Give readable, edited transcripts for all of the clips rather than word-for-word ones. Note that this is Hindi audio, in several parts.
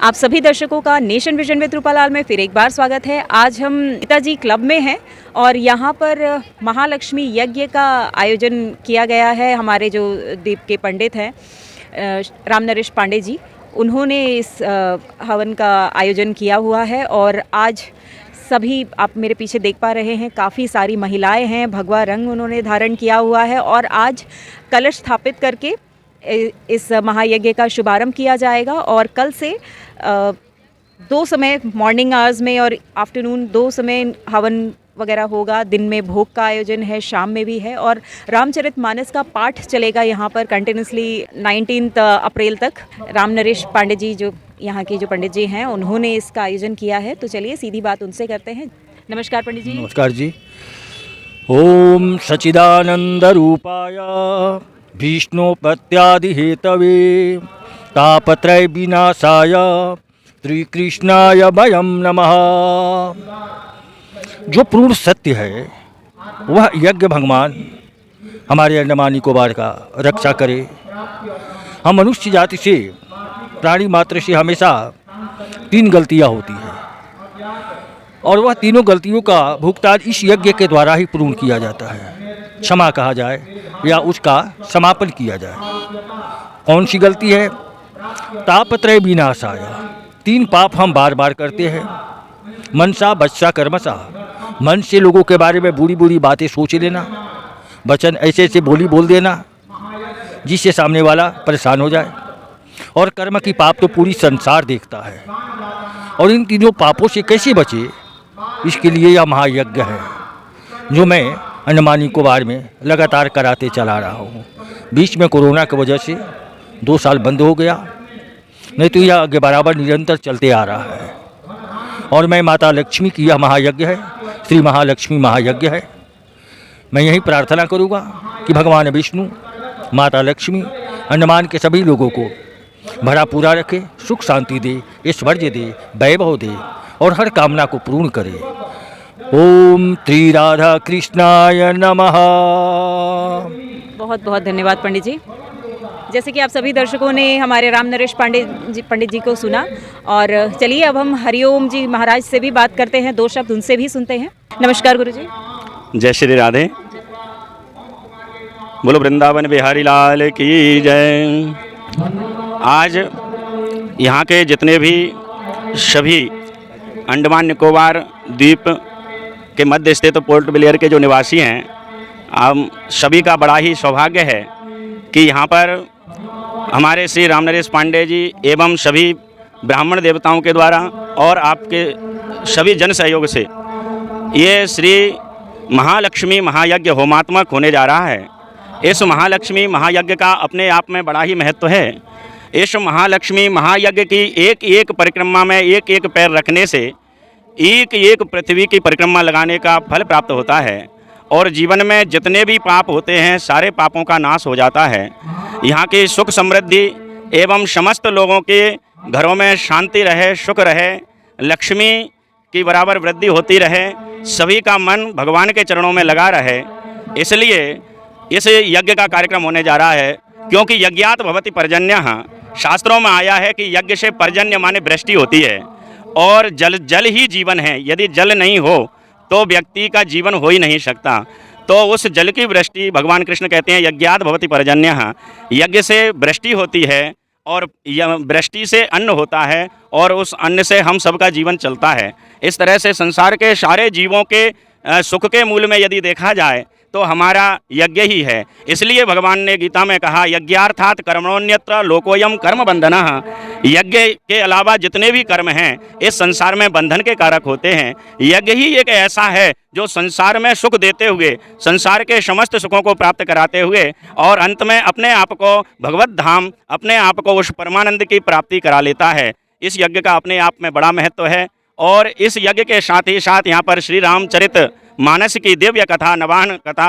आप सभी दर्शकों का नेशन विजन विद रूपालाल में फिर एक बार स्वागत है। आज हम पिताजी क्लब में हैं और यहाँ पर महालक्ष्मी यज्ञ का आयोजन किया गया है। हमारे जो द्वीप के पंडित हैं राम नरेश पांडे जी, उन्होंने इस हवन का आयोजन किया हुआ है और आज सभी आप मेरे पीछे देख पा रहे हैं, काफ़ी सारी महिलाएं हैं, भगवा रंग उन्होंने धारण किया हुआ है और आज कलश स्थापित करके इस महायज्ञ का शुभारंभ किया जाएगा और कल से दो समय मॉर्निंग आवर्स में और आफ्टरनून दो समय हवन वगैरह होगा। दिन में भोग का आयोजन है, शाम में भी है और रामचरितमानस का पाठ चलेगा यहाँ पर कंटिन्यूसली 19 अप्रैल तक। राम नरेश पांडे जी जो यहाँ के जो पंडित जी हैं, उन्होंने इसका आयोजन किया है। तो चलिए सीधी बात उनसे करते हैं। नमस्कार पंडित जी। नमस्कार जी। ओम सच्चिदानंद रूपाय विष्णुपत्यादिहेतवे तापत्रय विनाशाय श्री कृष्णाय वयम नमः। जो पूर्ण सत्य है वह यज्ञ भगवान हमारे अंडमान निकोबार का रक्षा करे। हम मनुष्य जाति से, प्राणी मात्र से हमेशा 3 गलतियां होती हैं और वह तीनों गलतियों का भुगतान इस यज्ञ के द्वारा ही पूर्ण किया जाता है। क्षमा कहा जाए या उसका समापन किया जाए। कौन सी गलती है? तापत्रय विनाशाय। 3 पाप हम बार बार करते हैं। मनसा वचसा कर्मसा। मन से लोगों के बारे में बुरी बुरी बातें सोच लेना, वचन ऐसे ऐसे बोली बोल देना जिससे सामने वाला परेशान हो जाए। और कर्म की पाप तो पूरी संसार देखता है। और इन तीनों पापों से कैसे बचे, इसके लिए यह महायज्ञ है जो मैं अंडमान निकोबार में लगातार कराते चला रहा हूँ। बीच में कोरोना की वजह से 2 साल बंद हो गया, नहीं तो यह आगे बराबर निरंतर चलते आ रहा है। और मैं माता लक्ष्मी की यह महायज्ञ है, श्री महालक्ष्मी महायज्ञ है। मैं यही प्रार्थना करूँगा कि भगवान विष्णु, माता लक्ष्मी अंडमान के सभी लोगों को भरा पूरा रखे, सुख शांति दे, ऐश्वर्य दे, वैभव दे और हर कामना को पूर्ण करे। ओम श्री राधा कृष्णाय नमः। बहुत बहुत धन्यवाद पंडित जी। जैसे कि आप सभी दर्शकों ने हमारे राम नरेश पंडित जी को सुना और चलिए अब हम हरिओम जी महाराज से भी बात करते हैं, 2 शब्द उनसे भी सुनते हैं। नमस्कार गुरु जी। जय श्री राधे। बोलो वृंदावन बिहारी लाल की जय। आज यहाँ के जितने भी सभी अंडमान निकोबार द्वीप के मध्य स्थित पोर्ट ब्लेयर के जो निवासी हैं, हम सभी का बड़ा ही सौभाग्य है कि यहाँ पर हमारे श्री राम नरेश पांडे जी एवं सभी ब्राह्मण देवताओं के द्वारा और आपके सभी जन सहयोग से ये श्री महालक्ष्मी महायज्ञ होमात्मक होने जा रहा है। इस महालक्ष्मी महायज्ञ का अपने आप में बड़ा ही महत्व है। इस महालक्ष्मी महायज्ञ की एक एक परिक्रमा में एक एक पैर रखने से एक एक पृथ्वी की परिक्रमा लगाने का फल प्राप्त होता है और जीवन में जितने भी पाप होते हैं सारे पापों का नाश हो जाता है। यहाँ की सुख समृद्धि एवं समस्त लोगों के घरों में शांति रहे, सुख रहे, लक्ष्मी की बराबर वृद्धि होती रहे, सभी का मन भगवान के चरणों में लगा रहे। इसलिए इस यज्ञ का कार्यक्रम होने जा रहा है, क्योंकि यज्ञात भवति पर्जन्यः। शास्त्रों में आया है कि यज्ञ से पर्जन्य माने वृष्टि होती है और जल ही जीवन है। यदि जल नहीं हो तो व्यक्ति का जीवन हो ही नहीं सकता। तो उस जल की वृष्टि भगवान कृष्ण कहते हैं यज्ञात भवति पर्जन्यः। यज्ञ से वृष्टि होती है और वृष्टि से अन्न होता है और उस अन्न से हम सबका जीवन चलता है। इस तरह से संसार के सारे जीवों के सुख के मूल में यदि देखा जाए तो हमारा यज्ञ ही है। इसलिए भगवान ने गीता में कहा यज्ञार्थात् कर्मणोऽन्यत्र लोकोऽयं कर्म बंधनः। यज्ञ के अलावा जितने भी कर्म हैं इस संसार में बंधन के कारक होते हैं। यज्ञ ही एक ऐसा है जो संसार में सुख देते हुए, संसार के समस्त सुखों को प्राप्त कराते हुए और अंत में अपने आप को भगवत धाम, अपने आप को उस परमानंद की प्राप्ति करा लेता है। इस यज्ञ का अपने आप में बड़ा महत्व है और इस यज्ञ के साथ ही साथ यहाँ पर श्री रामचरित मानस की दिव्य कथा, नवान कथा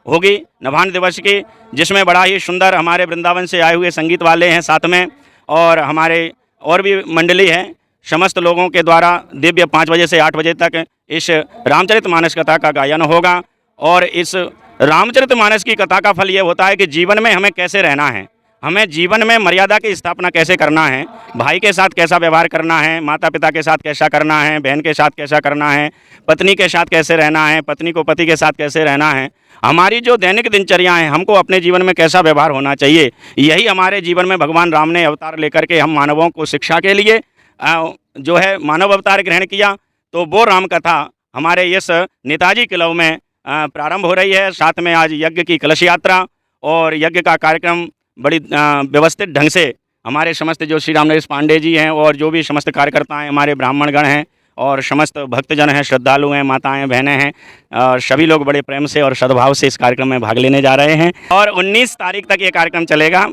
होगी, नवान दिवस की, जिसमें बड़ा ही सुंदर हमारे वृंदावन से आए हुए संगीत वाले हैं साथ में और हमारे और भी मंडली है। समस्त लोगों के द्वारा दिव्य 5 बजे से 8 बजे तक इस रामचरितमानस कथा का गायन होगा और इस रामचरितमानस की कथा का फल ये होता है कि जीवन में हमें कैसे रहना है। हमें जीवन में मर्यादा की स्थापना कैसे करना है, भाई के साथ कैसा व्यवहार करना है, माता पिता के साथ कैसा करना है, बहन के साथ कैसा करना है, पत्नी के साथ कैसे रहना है, पत्नी को पति के साथ कैसे रहना है, हमारी जो दैनिक दिनचर्या है, हमको अपने जीवन में कैसा व्यवहार होना चाहिए, यही हमारे जीवन में भगवान राम ने अवतार लेकर के हम मानवों को शिक्षा के लिए जो है मानव अवतार ग्रहण किया। तो वो राम कथा हमारे इस नेताजी क्लब में प्रारंभ हो रही है। साथ में आज यज्ञ की कलश यात्रा और यज्ञ का कार्यक्रम बड़ी व्यवस्थित ढंग से हमारे समस्त जो श्री राम नरेश पांडे जी हैं और जो भी समस्त कार्यकर्ता हैं, हमारे ब्राह्मणगण हैं और समस्त भक्तजन हैं, श्रद्धालु हैं, माताएं बहनें हैं, और सभी लोग बड़े प्रेम से और सद्भाव से इस कार्यक्रम में भाग लेने जा रहे हैं। और 19 तारीख तक ये कार्यक्रम चलेगा।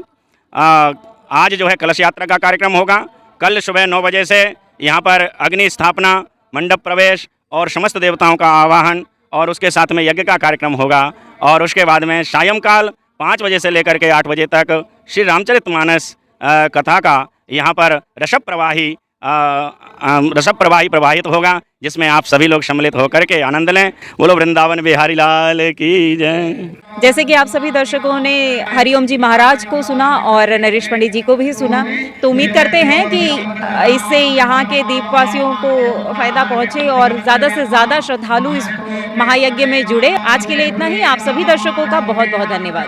आज जो है कलश यात्रा का कार्यक्रम होगा। कल सुबह 9 बजे से यहाँ पर अग्नि स्थापना, मंडप प्रवेश और समस्त देवताओं का आवाहन और उसके साथ में यज्ञ का कार्यक्रम होगा। और उसके बाद में सायंकाल 5 बजे से लेकर के 8 बजे तक श्री रामचरितमानस कथा का यहाँ पर रसद प्रवाही प्रवाहित होगा, जिसमें आप सभी लोग सम्मिलित होकर के आनंद लें। बोलो वृंदावन बिहारी लाल की जय। जैसे कि आप सभी दर्शकों ने हरिओम जी महाराज को सुना और नरेश पंडित जी को भी सुना, तो उम्मीद करते हैं कि इससे यहाँ के द्वीपवासियों को फायदा पहुँचे और ज़्यादा से ज़्यादा श्रद्धालु इस महायज्ञ में जुड़े। आज के लिए इतना ही। आप सभी दर्शकों का बहुत बहुत धन्यवाद।